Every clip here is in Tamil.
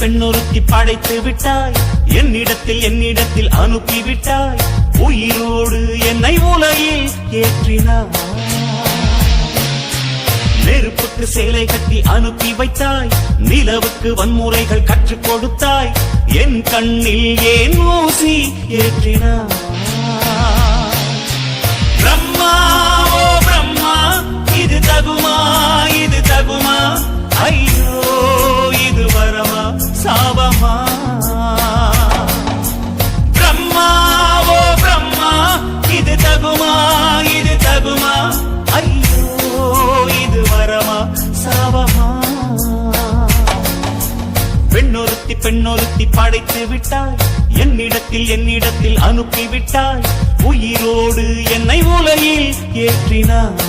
பெண்ணொருத்தி படைத்து விட்டாய், என்னிடத்தில் அனுப்பிவிட்டாய், உயிரோடு என்னை உலகில் ஏற்றினாய். நெருப்புக்கு சேலை கட்டி அனுப்பி வைத்தாய், நிலவுக்கு வன்முறைகள் கற்றுக் கொடுத்தாய், என் கண்ணில் ஏன் ஊசி ஏற்றினாய். பிரம்மா ஓ பிரம்மா, இது தகுமா இது தகுமா, ஐயோ இது வரமா சாபமா. பிரம்மா ஓ பிரம்மா, இது தகுமா இது தகுமா, ஐயோ இது வரமா சாபமா. பெண்ணொருத்தி படைத்து விட்டாய், என்னிடத்தில் அனுப்பிவிட்டாய், உயிரோடு என்னை உலகில் ஏற்றினாய்.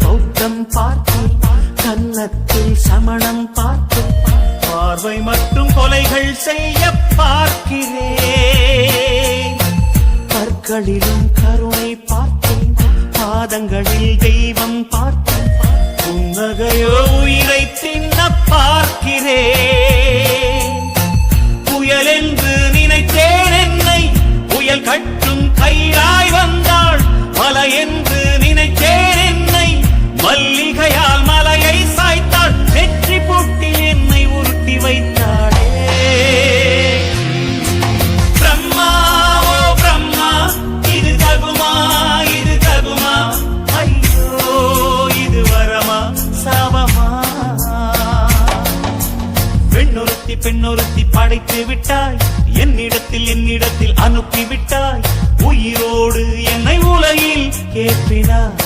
பௌத்தம் பார்த்தேன், கன்னத்தில் சமணம் பார்த்தேன், பார்வை மட்டும் கொலைகள் செய்ய பார்க்கிறேன். பற்களிலும் கருணை பார்த்தேன், பாதங்களில் தெய்வம் பார்த்தேன், புன்னகையோ உயிரை தின்ன பார்க்கிறேன். புயல் என்று நினைத்தேன் என்னை, புயல் கட்டும் கையாய் வந்தாள், மலை என்று நினைத்தேன் என்னை, மல்லிகையால் மலையை சாய்த்தாள், வெற்றி போட்டில் என்னை உருட்டி வைத்தாளே. பிரம்மா ஓ பிரம்மா, இது தகுமா இது தகுமா, ஐயோ இது வரமா சாபமா. பெண்ணொருத்தி படைத்து விட்டாய், என்னிடத்தில் அனுப்பிவிட்டாய், உயிரோடு என்னை உலகில் ஏற்றினாய்.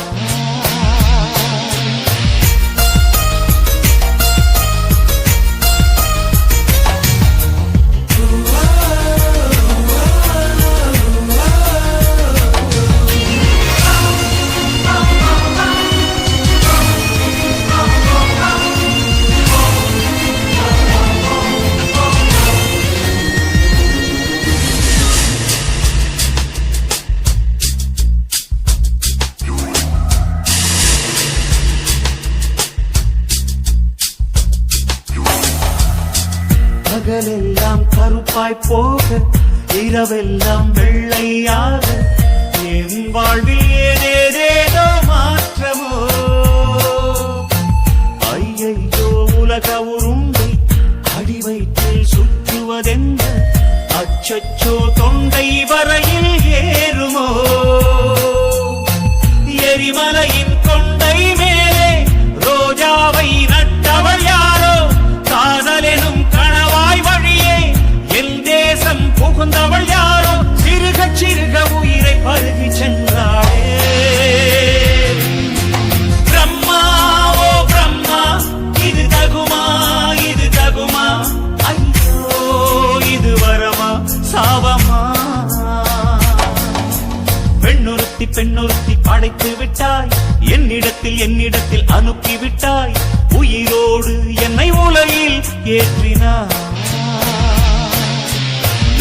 பகலெல்லாம் கருப்பாய் போக, இரவெல்லாம் வெள்ளையாக, என் வாழ்வில் ஏதேதேதோ மாற்றமோ. ஐயையோ உலக உருண்டை அடிவயிற்றில் சுற்றுவதென்ன, அச்சச்சோ தொண்டை வரையில் ஏறுமோ. எரிமலையின் கொண்டை மேலே ரோஜாவை நட்டவள் யாரோ, காதலெனும் கணவாய் வழியே என் தேசம் புகுந்தவள் யாரோ, சிறுக சிறுக உயிரை பருகி சென்றாளே. பிரம்மா ஓ பிரம்மா, இது தகுமா இது தகுமா, ஐயோ இது வரமா சாபமா. பெண்ணொருத்தி படைத்து விட்டாய், என்னிடத்தில் அனுப்பிவிட்டாய், உயிரோடு என்னை உலகில் ஏற்றினாய்.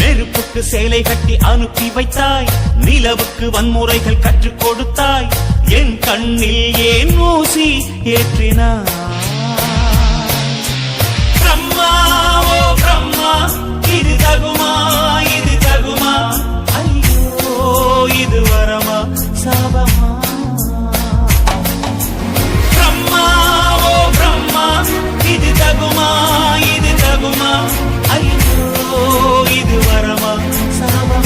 நெருப்புக்கு சேலை கட்டி அனுப்பி வைத்தாய், நிலவுக்கு வன்முறைகள் கற்றுக் கொடுத்தாய், என் கண்ணில் ஏன் ஊசி ஏற்றினாய். பிரம்மா ஓ பிரம்மா, இது தகுமா இது தகுமா, ஐயோ இது வரமா சாபமா. பிரம்மா ஓ பிரம்மா, இது தகுமா இது தகுமா, ஐயோ இது வரமா சாபமா.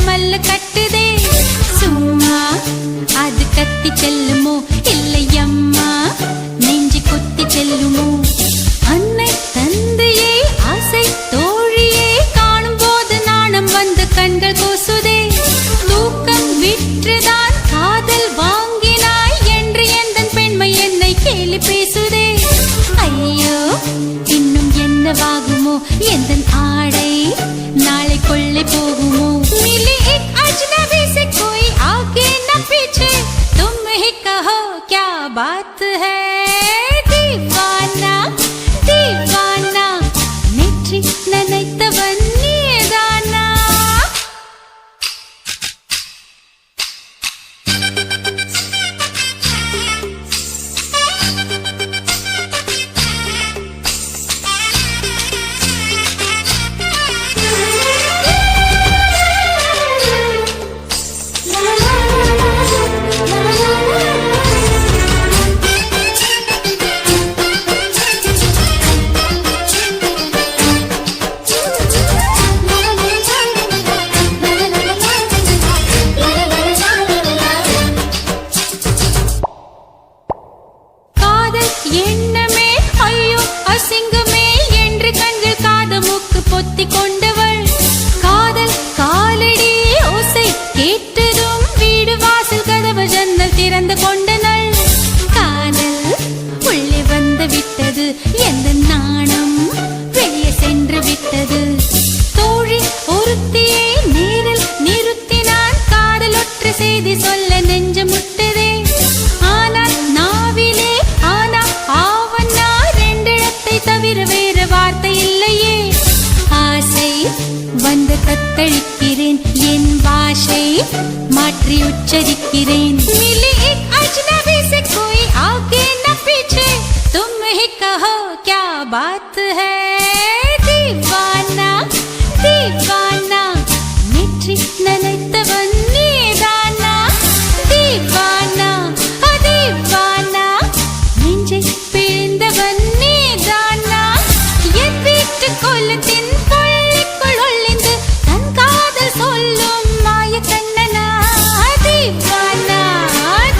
மல்லு கட்டுதே சும்மா அது கத்தி செல்லுமோ இல்லையம்மா நெஞ்சு கொத்தி செல்லுமோ அன்னை தந்தையே ஆசை தோழியே காணும் போது நாணம் வந்து கண்கள் கூசுதே தூக்கம் விற்றுதான் காதல் வாங்கினாய் என்று எந்தன் பெண்மை என்னை கேலி பேசுதே ஐயோ இன்னும் என்னவாகுமோ எந்தன் ஆடை நாளை கொள்ளை போகுமோ मिली एक अजनबी से कोई आगे न पीछे तुम ही कहो क्या बात है दीवाना दीवाना नेற்றி நினைத்தவன் நீதானா எண்ணமே ஐயோ அசிங்கமே என்று கண்கள் காது மூக்கு பொத்தி கொண்டவள் காதல் காலடி ஓசை கேட்டதும் வீடு வாசல் கதவு ஜன்னல் திறந்து கொண்டனள் காதல் உள்ளே வந்து விட்டது எந்த நாணம் வெளியே சென்று விட்டது தோழி ஒருத்தியை நேரில் நிறுத்தினான் காதல் ஒற்றை செய்தி சொல்ல நெஞ்சு முட்டதே ஆனால் நாவிலே ஆனா ஆவன்னா ரெண்டிடத்தை தவிர வேறு வார்த்தை இல்லையே ஆசை வந்து தத்தளிக்கிறேன் என் பாஷை மாற்றி உச்சரிக்கிறேன் मिली एक अजनबी से कोई आगे न पीछे तुम ही कहो क्या बात है दीवाना दीवाना नेற்றி நினைத்தவன் நீதானா दीवाना दीवाना நெஞ்சை பிழிந்தவன் நீதானா என் வீட்டு கொல்லத்தின் பள்ளிக்குள் ஒளிந்து தன் காதல் சொல்லும் மாய கண்ணனா दीवाना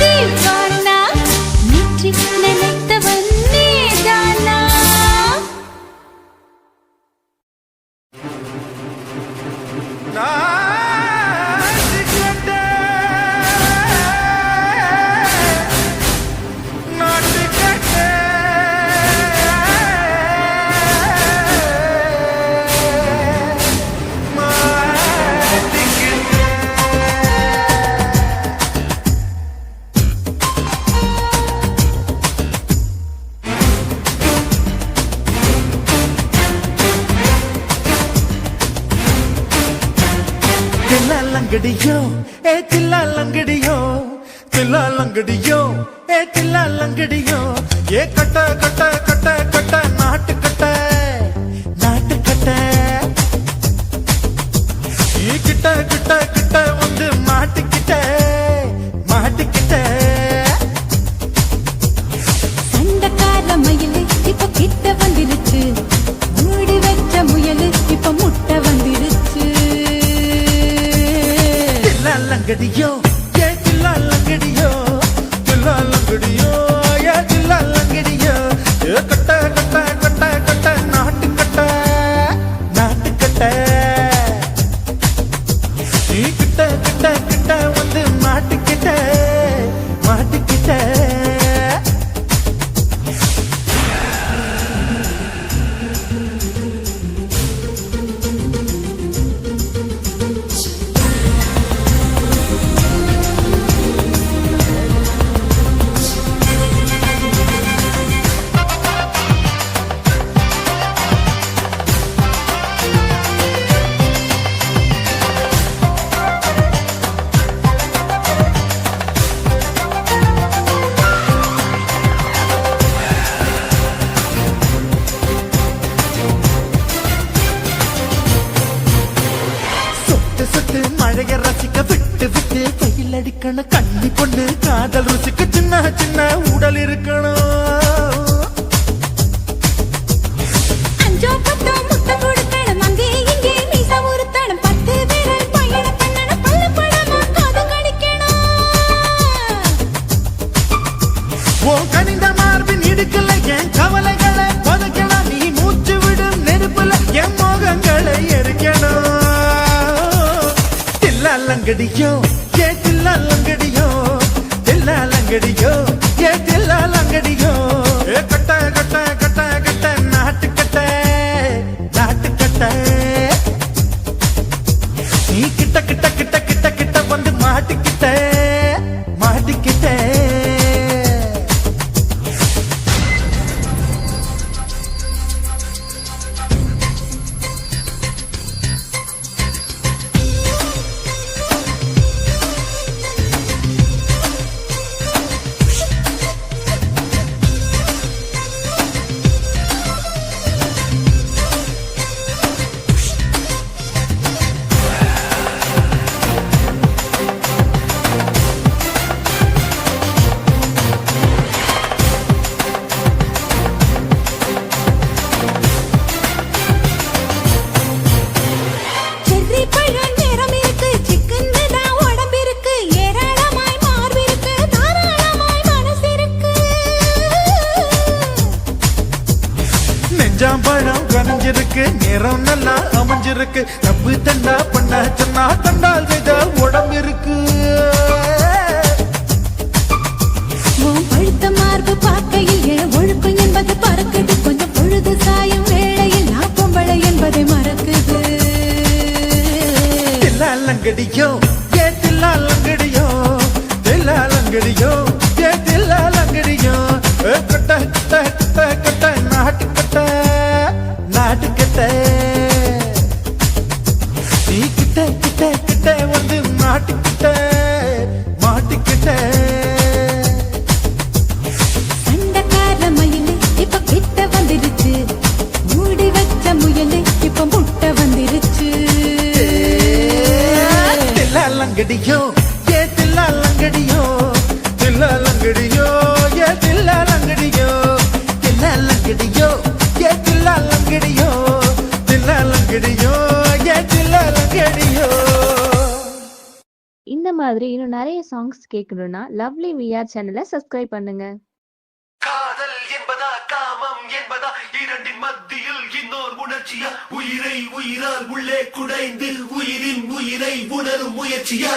दीवाना நெற்றி நினைத்தவன் நீதானா லங்கடியோ ஏ தில்லா லங்கடியோ தில்லா லங்கடியோ ஏ தில்லா லங்கடியோ ஏ கட்ட கட்ட கட்ட கட்ட நாட்டு கட்ட நாட்டு கட்ட நீ கிட்ட கிட்ட கிட்ட வந்து மாட்டிக்கிட்ட மாட்டிக்கிட்ட சண்டக்கார மயிலு இப்ப கிட்ட வந்துருச்சு மூடி வச்ச முயலு இப்ப முட்டை வந்துருச்சு லங்கடியோ ஏ தில்லா லங்கடியோ தில்லா லங்கடியோ ஏ தில்லா லங்கடியோ ஏ கட்ட கட்ட கட்ட கட்ட நாட்டு கட்ட நாட்டு கட்ட நீ கிட்ட கிட்ட கிட்ட வந்து மாட்டிக்கிட்ட மாட்டிக்கிட்ட மழைய ரசிக்க விட்டு விட்டு கையில் அடிக்கணும் கண்ணி பொண்ணு காதல் ருசிக்க சின்ன சின்ன உடல் இருக்கணும் அஞ்சோ பத்தோ முட்டை கொடுக்கணும் அங்கே இங்கே மீச உருத்தணும் 10 விரல் பயணம் பண்ணணும் லங்கடியோ ஏ தில்லா லங்கடியோ தில்லா லங்கடியோ ஏ தில்லா லங்கடியோ ஏ கட்ட கட்ட கட்ட கட்ட நாட்டு கட்ட நாட்டு கட்ட நீ கிட்ட கிட்ட கிட்ட கிட்ட கிட்ட வந்து மாட்டிக்கிட்ட மாட்டிக்கிட்ட செர்ரி பழம் நிறம் இருக்கு சிக்கன் தான் உடம்பிருக்கு ஏராளமாய் மார்பிருக்கு தாராளமாய் மனசிருக்கு நெஞ்சாம்பழம் கனிஞ்சிருக்கு நிறம் நல்லா அமைஞ்சிருக்கு தப்பு தண்டா பண்ண சொன்னா தண்டால் செய்தால் உடம்பு இருக்கு உன் பழுத்த மார்பு பார்க்கையில் என் ஒழுக்கம் என்பது பறக்குது கொஞ்சம் பொழுது சாயும் வேளையில் நான் பொம்பளை என்பதை மறக்குது தில்லா லங்கடியோ ஏ தில்லா லங்கடியோ தில்லா லங்கடியோ ஏ தில்லா லங்கடியோ ஏ கட்ட கட்ட கட்ட கட்ட நாட்டு கட்ட நாட்டு கட்ட நீ கிட்ட கிட்ட கிட்ட வந்து மாட்டிக்கிட்ட மாட்டிக்கிட்ட சண்டக்கார மயிலு இப்ப கிட்ட வந்துருச்சு மூடி வச்ச முயலு இப்ப முட்டை வந்துருச்சு தில்லா லங்கடியோ ஏ தில்லா லங்கடியோ தில்லா லங்கடியோ ஏ தில்லா லங்கடியோ தில்லா லங்கடியோ ஏ தில்லா லங்கடியோ தில்லா லங்கடியோ ஏ தில்லா லங்கடியோ இந்த மாதிரி இன்னும் நிறைய சாங்ஸ் கேட்கணும்னா லவ்லி விஆர் சேனலை சப்ஸ்கிரைப் பண்ணுங்க. காதல் என்பதா காமம் என்பதா இரண்டின் மத்தியில் இன்னோர் உணர்ச்சியா உயிரை உயிரால் உள்ளே குடைந்து உயிரின் உயிரை உணரும் முயற்சியா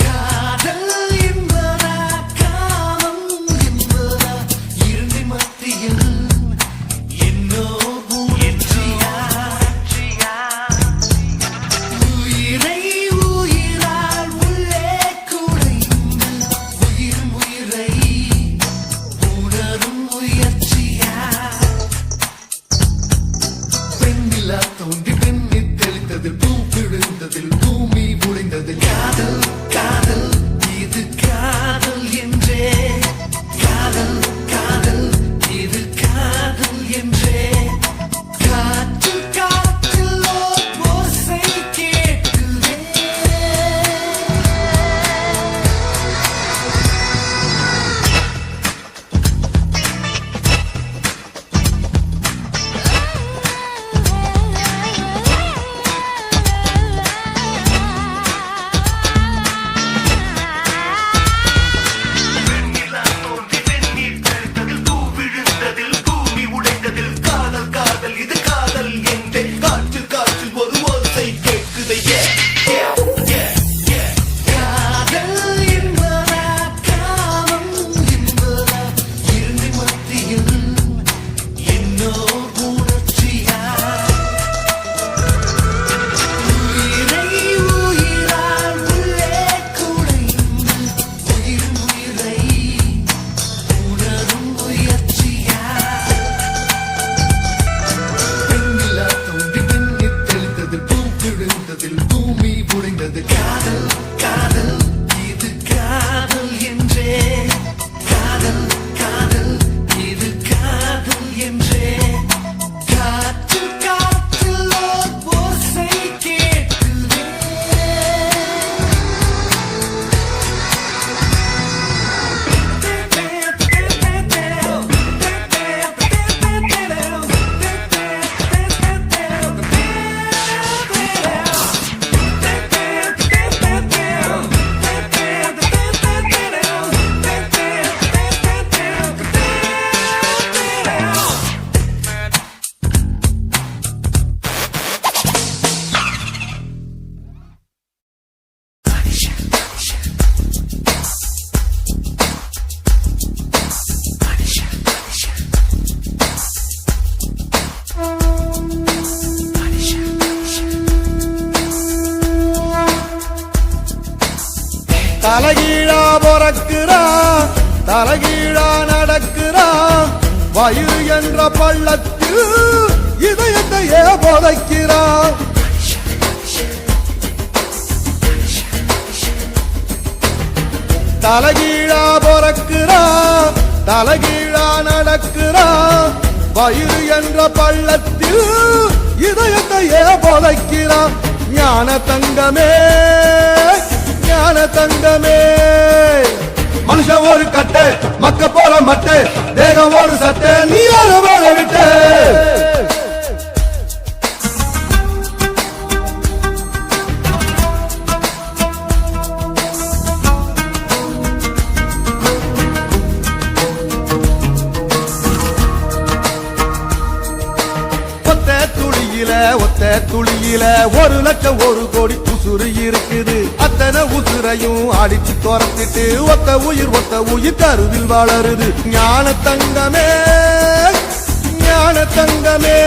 காதல் என்பதா காமம் என்பதா இரண்டின் மத்தியில் இன்னோர் உணர்ச்சியா உயிரை உயிரால் தலைகீழா பொறக்கிறான் தலைகீழா நடக்கிறான் வயிறு என்ற பள்ளத்தில் இதயத்தையே புதைக்கிறான் தலைகீழா பொறக்கிறான் தலைகீழா நடக்கிறான் வயிறு என்ற பள்ளத்தில் இதயத்தையே புதைக்கிறான் ஞான தங்கமே ஞான தங்கமே மனுஷன் ஒரு கட்டு மக்க போல மட்டு தேகம் ஒரு சட்டை நீ ஒரு வேலை விட்டு ஒத்த துளியில 1 லட்சம் 1 கோடி உசுறு இருக்குது அத்தனை உசுரையும் அடிச்சு துரத்திட்டு ஒத்த உயிர் கருவில் வளருது ஞான தங்கமே ஞான தங்கமே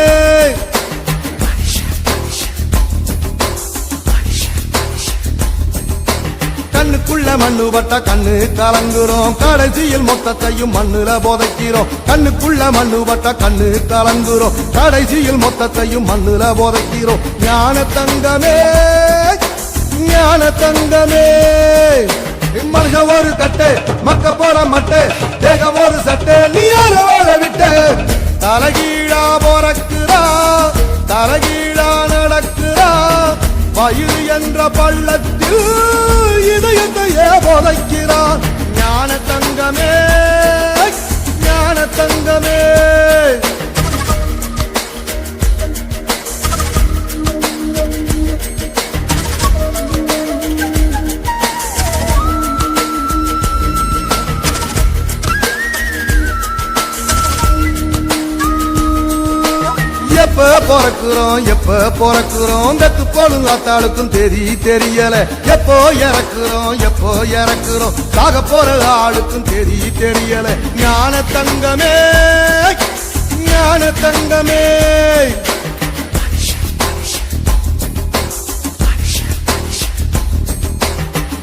கண்ணுக்குள்ள மண்ணு பட்ட கண்ணு கலங்குறோம் கடைசியில் மொத்தத்தையும் மண்ணுல புதைக்கிறோம் கண்ணுக்குள்ள மண்ணு பட்ட கண்ணு கலங்குறோம் கடைசியில் மொத்தத்தையும் மண்ணுல புதைக்கிறோம் ஞான தங்கமே ஞான தங்கமே மனுஷன் ஒரு கட்டு மக்க போற மட்டு தேகம் ஒரு சட்டை நீ யார வாழ விட்டு தலைகீழா பொறக்குறா தலைகீழா நடக்குறா வயிறு என்ற பள்ளத்தில் இதயத்தையே புதைக்கிறான் ஞான தங்கமே ஞான தங்கமே எப்ப பிறக்குறோம் தத்து போலும் அத்தாளுக்கும் தெரியல எப்போ இறக்குறோம் சாக போற ஆளுக்கும் தெரியல ஞான தங்கமே ஞான தங்கமே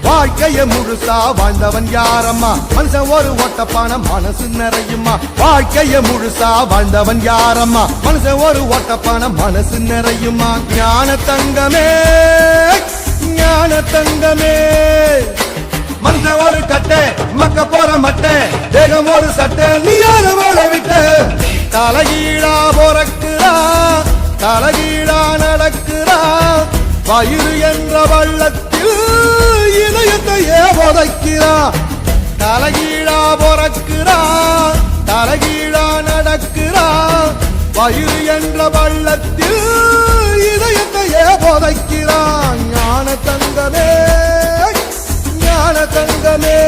வாழ்க்கைய முழுசா வாழ்ந்தவன் யாரம்மா மனுஷன் ஒரு ஓட்டப்பான மனசு நிறையுமா வாழ்க்கைய முழுசா வாழ்ந்தவன் யாரம்மா மனுஷன் ஒரு ஓட்டப்பான மனசு நிறையுமா ஞான தங்கமே ஞான தங்கமே மனுஷன் ஒரு கட்டை மக்க போற மட்டை தேகம் ஒரு சட்டை நீ யார வாழ விட்டு தலைகீழா பொறக்குறா தலைகீழா நடக்குறா வயிறு என்ற வள்ளத்தில் இதயத்தையே புதைக்கிறா தலைகீழா பொறக்குறா தலைகீழா நடக்குறா வயிறு என்ற வள்ளத்தில் இதயத்தையே புதைக்கிறா ஞான தங்கமே ஞான தங்கமே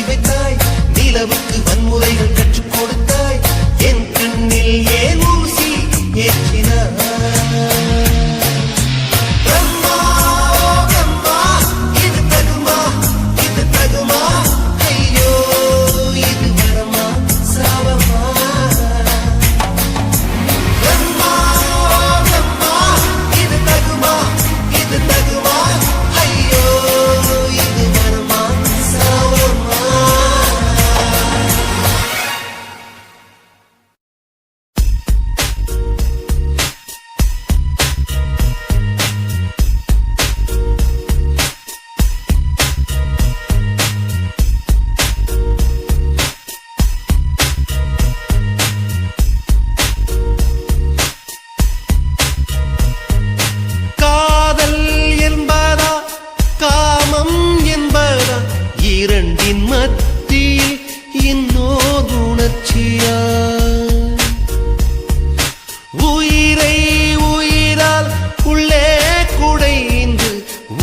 வைத்தாய் நிலவுக்கு வன்முறைகள் கற்றுக் கொடுத்தாய் என் கண்ணில் ஏன் ஊசி ஏற்றினாய் பிரம்மா பிரம்மா இது தகுமா ஐயோ இது வரமா சாவமா பிரம்மா பிரம்மா இது தகுமா ஐயோ இது வரமா சாவமா காதல் என்பதா காமம் என்பதா இரண்டின் மத்தியில் இன்னோர் உணர்ச்சியா உயிரை உயிரால் உள்ளே குடைந்து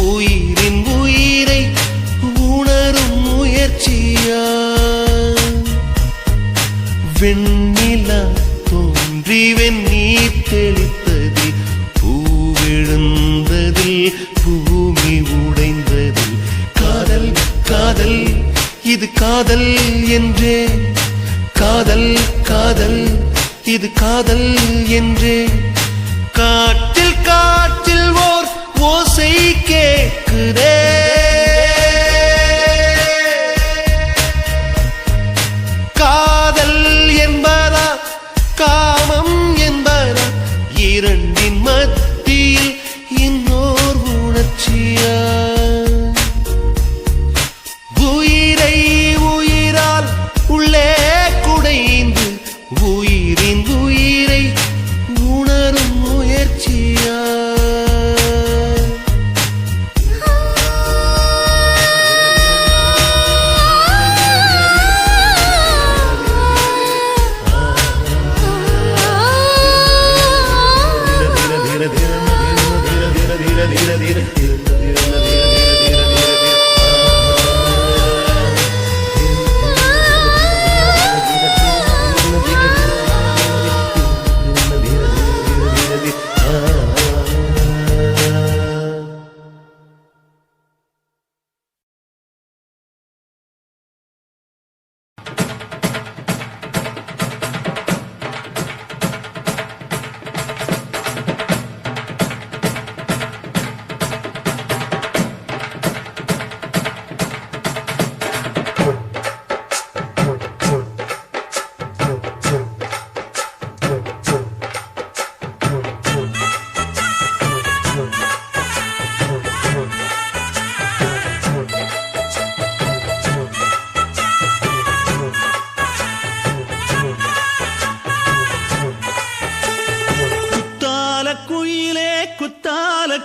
உயிரின் உயிரை உணரும் முயற்சியா வெண்ணிலா தோன்றி வெந்நீர் தெளித்ததில் பூவிழுந்ததில் பூமி உடைந்ததில் காதல் காதல் இது காதல் என்றே காதல் காதல் இது காதல் என்றே காற்றில் காற்றில் ஓர் ஓசை கேட்குதே காதல் என்பதா காமம் என்பதா இரண்டின் மத்தியில் இன்னோர் உணர்ச்சியா உயிரை உயிரால் உள்ளே குடைந்து உயிரின் உயிரை உணரும் முயற்சியா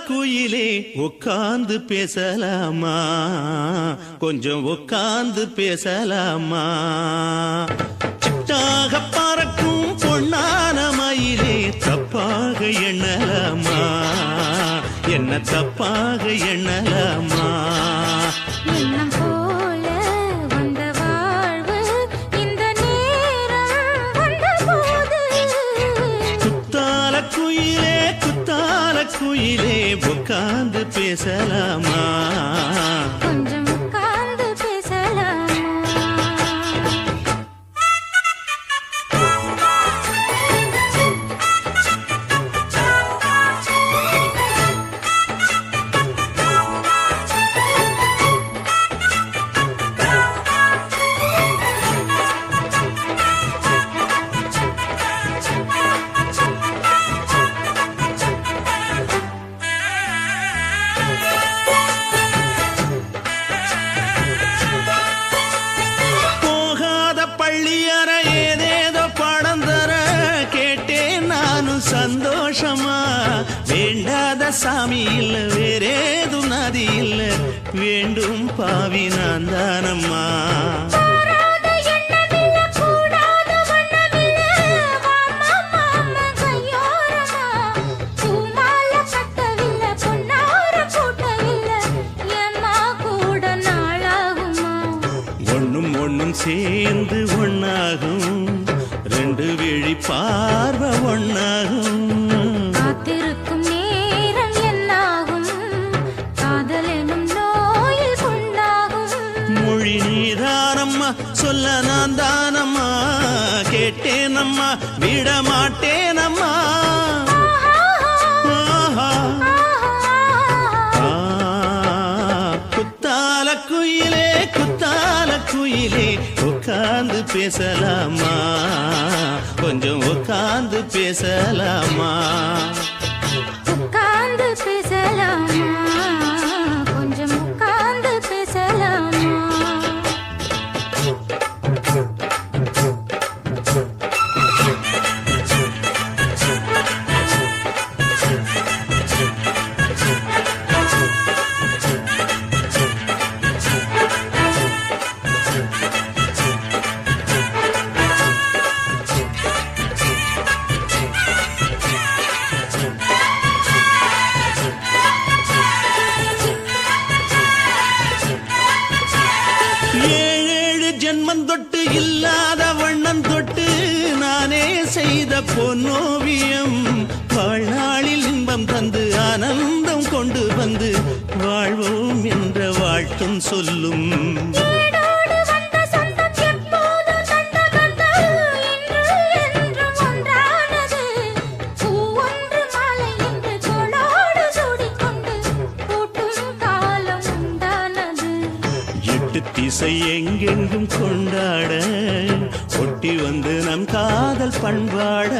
குயிலே உட்கார்ந்து பேசலாமா கொஞ்சம் உட்கார்ந்து பேசலாமா சிட்டாக பறக்கும் பொன்னான மயிலே தப்பாக எண்ணலாமா என்ன தப்பாக எண்ணலாமா எண்ணம் போல வந்த வாழ்வு இந்த நேரம் வந்தபோது குத்தால குயிலே உட்கார்ந்து பேசலாமா கொஞ்சம் உட்கார்ந்து பேசலாமா சந்தோஷமா வேண்டாத சாமி இல்ல வேறேது நதி இல்ல வேண்டும் பாவி நான் தானம்மா ஒண்ணும் ஒண்ணும் சேர்ந்து ஒண்ணாகும் ரெண்டு விழி பார்வை ஒண்ணாகும் காத்திருக்கும் நேரம் என்னாகும் காதல் எனும் நோயில் கொண்டாகும் மொழி நீதானம்மா சொல்ல நான் தானம்மா கேட்டேனம்மா விட மாட்டேனம்மா ஆஹா. குத்தால குயிலே குத்தால குயிலே உட்கார்ந்து பேசலாமா கொஞ்சம் உட்கார்ந்து பேசலாமா உட்கார்ந்து பேசலாமா கொஞ்சம் உட்கார்ந்து பேசலாமா ஏழேழு ஜென்மம் தொட்டு இல்லாத வண்ணம் தொட்டு நானே செய்த பொன்னோவியம் வாழ்நாளில் இன்பம் தந்து ஆனந்தம் கொண்டு வந்து வாழ்வோம் என்ற வாழ்த்தும் சொல்லும் ஏடோடு வந்த சொந்தம் எப்போதும் தந்த பந்தம் இன்று என்றும் ஒன்றானது பூ ஒன்று மாலை என்று தோளோடு சூடிக்கொண்டு பூட்டும் காலம் உண்டானது எட்டு திசை எங்கெங்கும் கொண்டாட ஒட்டி வந்து நம் காதல் பண்பாட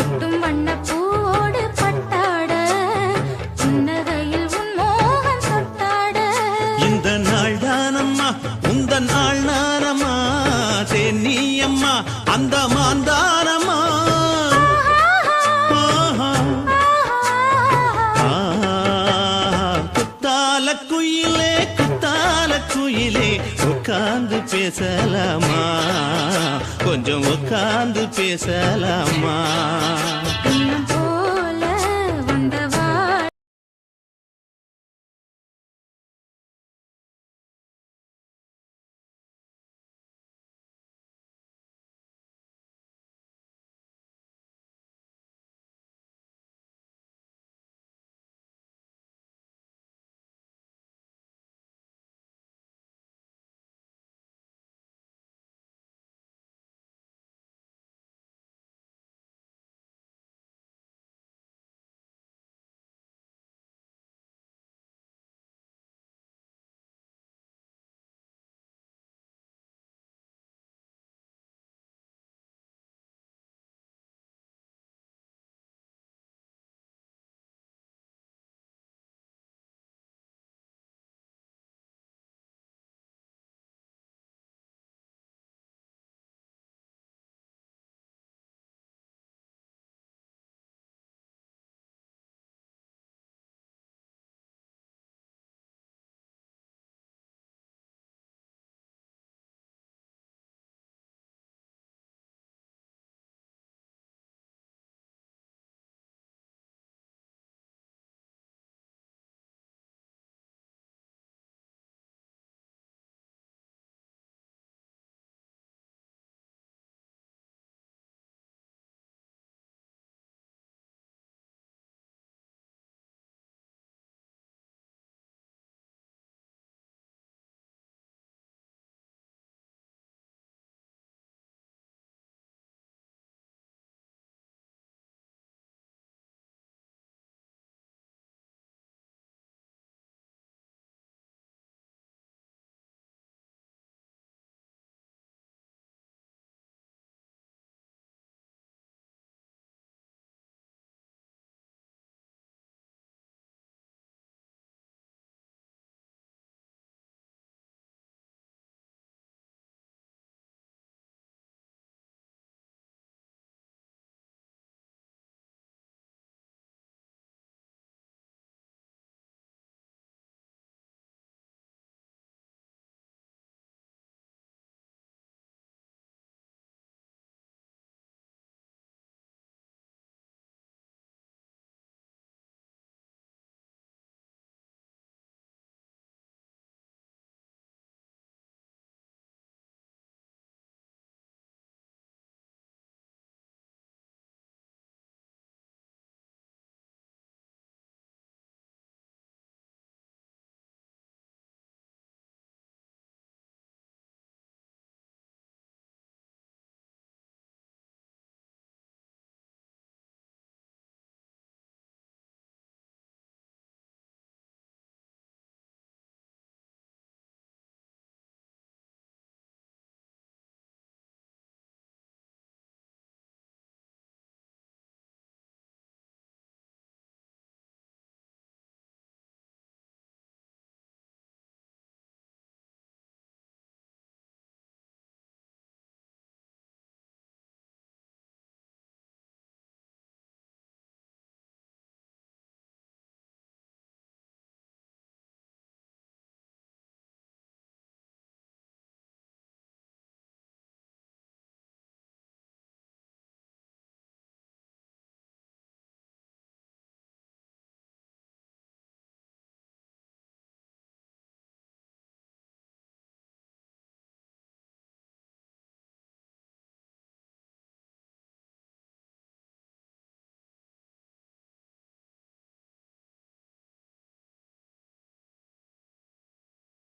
ஒட்டும் வண்ண பூவோடு பட்டாட புன்னகையில் உன் மோகம் தொட்டாட இந்த நாள் தானம்மா உந்த நாள் நானம்மா தென்னியம்மா அந்த மாந்தானம்மா ஆஹா. குத்தால குயிலே குத்தால குயிலே உட்கார்ந்து பேசலாமா கொஞ்சம் உட்கார்ந்து பேசலாமா